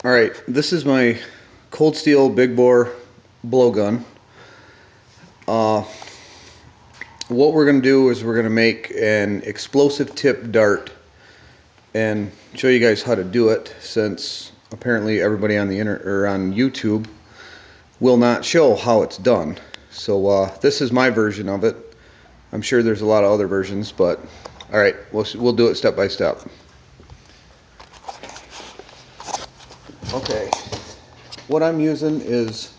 Alright, this is my cold steel big bore blowgun. What we're going to do is we're going to make an explosive tip dart and show you guys how to do it, since apparently everybody on the internet or on YouTube will not show how it's done. So this is my version of it. I'm sure there's a lot of other versions, but alright, we'll do it step by step. Okay, what I'm using is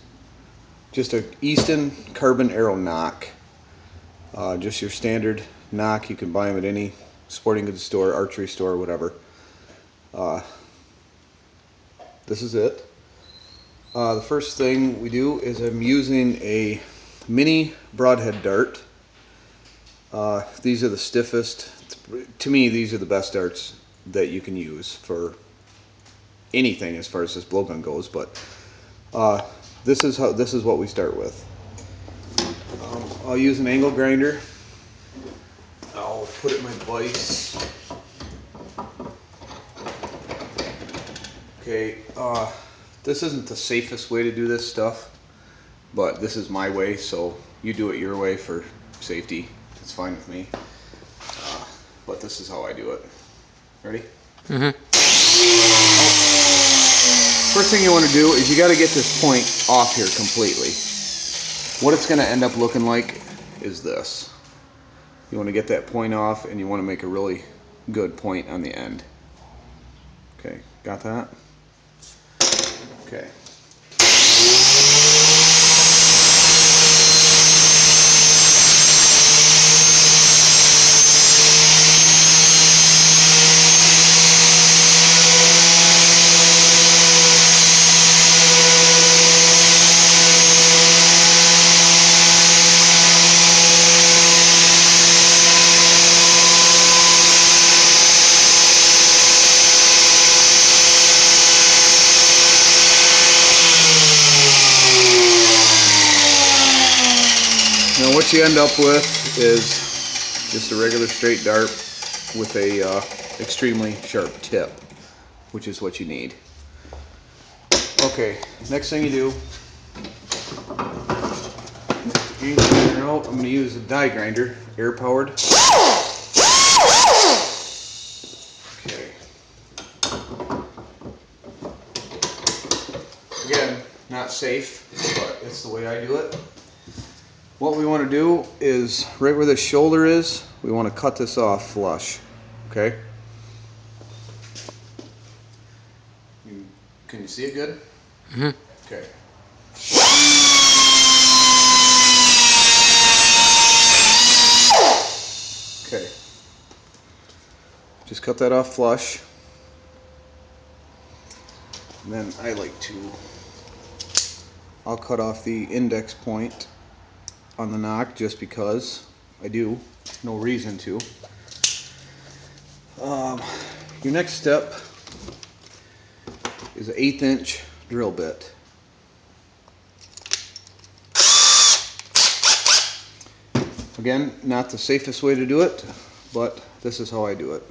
just a Easton carbon arrow knock. Just your standard knock. You can buy them at any sporting goods store, archery store, whatever. This is it. The first thing we do is I'm using a mini broadhead dart. These are the stiffest. To me, these are the best darts that you can use for anything as far as this blowgun goes. But this is what we start with. I'll use an angle grinder. I'll put it in my vise. Okay, this isn't the safest way to do this stuff, but this is my way, so you do it your way for safety. It's fine with me. But this is how I do it. Ready? Mm-hmm. First thing you want to do is you got to get this point off here completely. What it's going to end up looking like is this. You want to get that point off, and you want to make a really good point on the end. Okay, got that? Okay. Now what you end up with is just a regular straight dart with a extremely sharp tip, which is what you need. Okay, next thing you do, I'm going to use a die grinder, air powered. Okay. Again, not safe, but it's the way I do it. What we want to do is, right where the shoulder is, we want to cut this off flush. Okay? Can you see it good? Mm-hmm. Okay. Okay. Just cut that off flush. And then I'll cut off the index point on the knock just because I do. No reason to. Your next step is an 1/8 inch drill bit. Again, not the safest way to do it, but this is how I do it.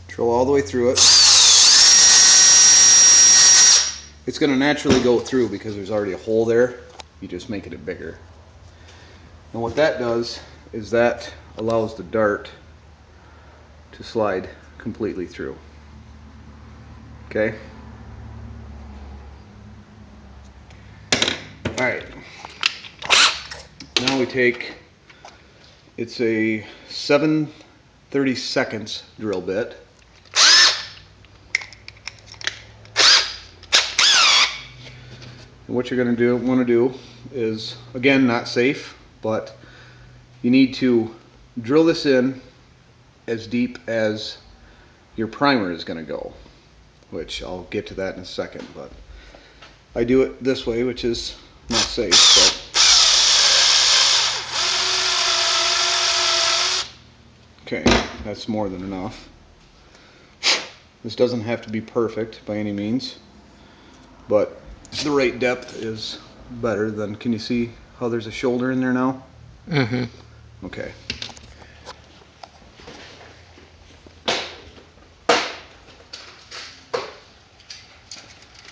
Drill all the way through it. It's going to naturally go through because there's already a hole there. You just make it bigger. And what that does is that allows the dart to slide completely through. Okay? Alright. Now we take, it's a 7/32 drill bit. And what you're going to want to do is, again, not safe, but you need to drill this in as deep as your primer is going to go, which I'll get to that in a second, but I do it this way, which is not safe, but okay, that's more than enough. This doesn't have to be perfect by any means, but the right depth is better than, can you see how there's a shoulder in there now? Mm-hmm. Okay.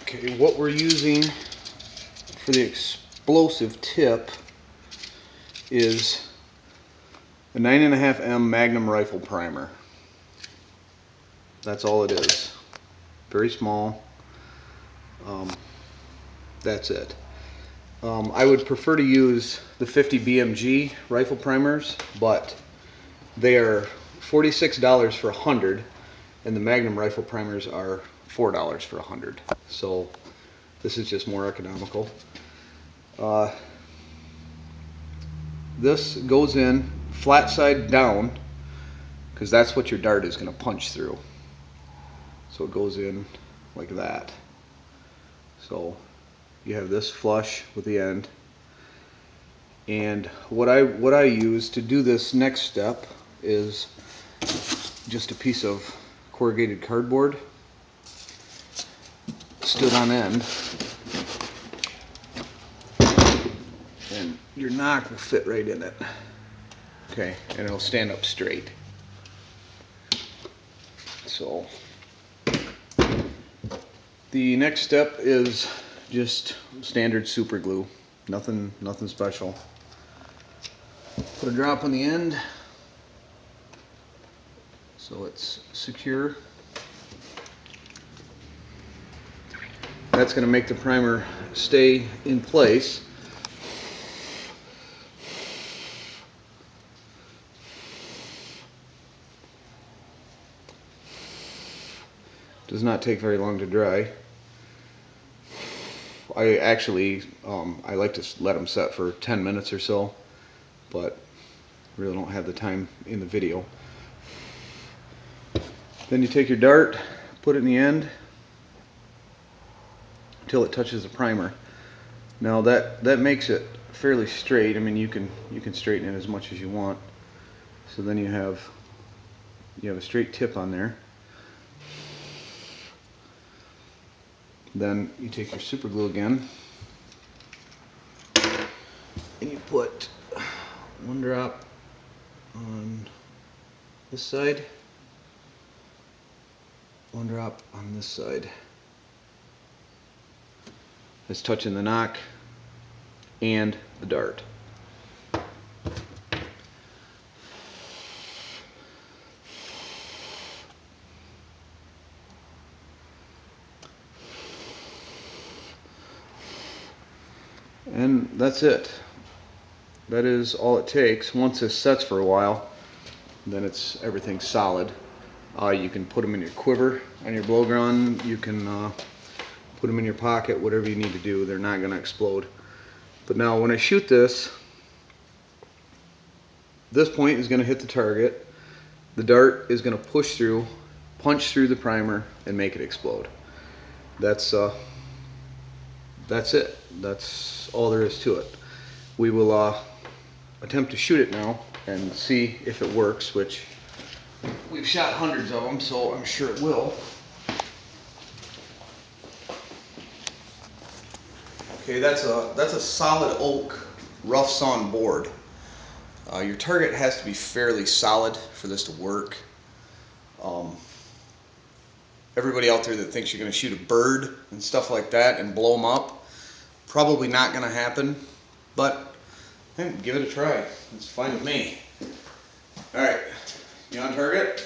Okay, what we're using for the explosive tip is a 9.5M Magnum rifle primer. That's all it is. Very small. That's it. I would prefer to use the 50 BMG rifle primers, but they are $46 for 100, and the Magnum rifle primers are $4 for 100. So this is just more economical. This goes in flat side down, because that's what your dart is going to punch through. So it goes in like that. So you have this flush with the end. And what I use to do this next step is just a piece of corrugated cardboard stood on end, and your knock will fit right in it. Okay, and it'll stand up straight. So the next step is just standard super glue. Nothing special. Put a drop on the end so it's secure. That's going to make the primer stay in place. Does not take very long to dry. I actually I like to let them set for 10 minutes or so, but really don't have the time in the video. Then you take your dart, put it in the end until it touches the primer. Now that makes it fairly straight. I mean, you can straighten it as much as you want. So then you have a straight tip on there. Then you take your super glue again and you put one drop on this side, one drop on this side. It's touching the knock and the dart. And that's it. That is all it takes. Once this sets for a while, then everything's solid. You can put them in your quiver on your blowgun. You can put them in your pocket, whatever you need to do. They're not going to explode. But now when I shoot this point is going to hit the target. The dart is going to push through, punch through the primer, and make it explode. That's it. That's all there is to it. We will attempt to shoot it now and see if it works, which we've shot hundreds of them, so I'm sure it will. Okay, that's a solid oak rough sawn board. Your target has to be fairly solid for this to work. Everybody out there that thinks you're going to shoot a bird and stuff like that and blow them up, probably not going to happen, but hey, give it a try. It's fine with me. Alright, you on target?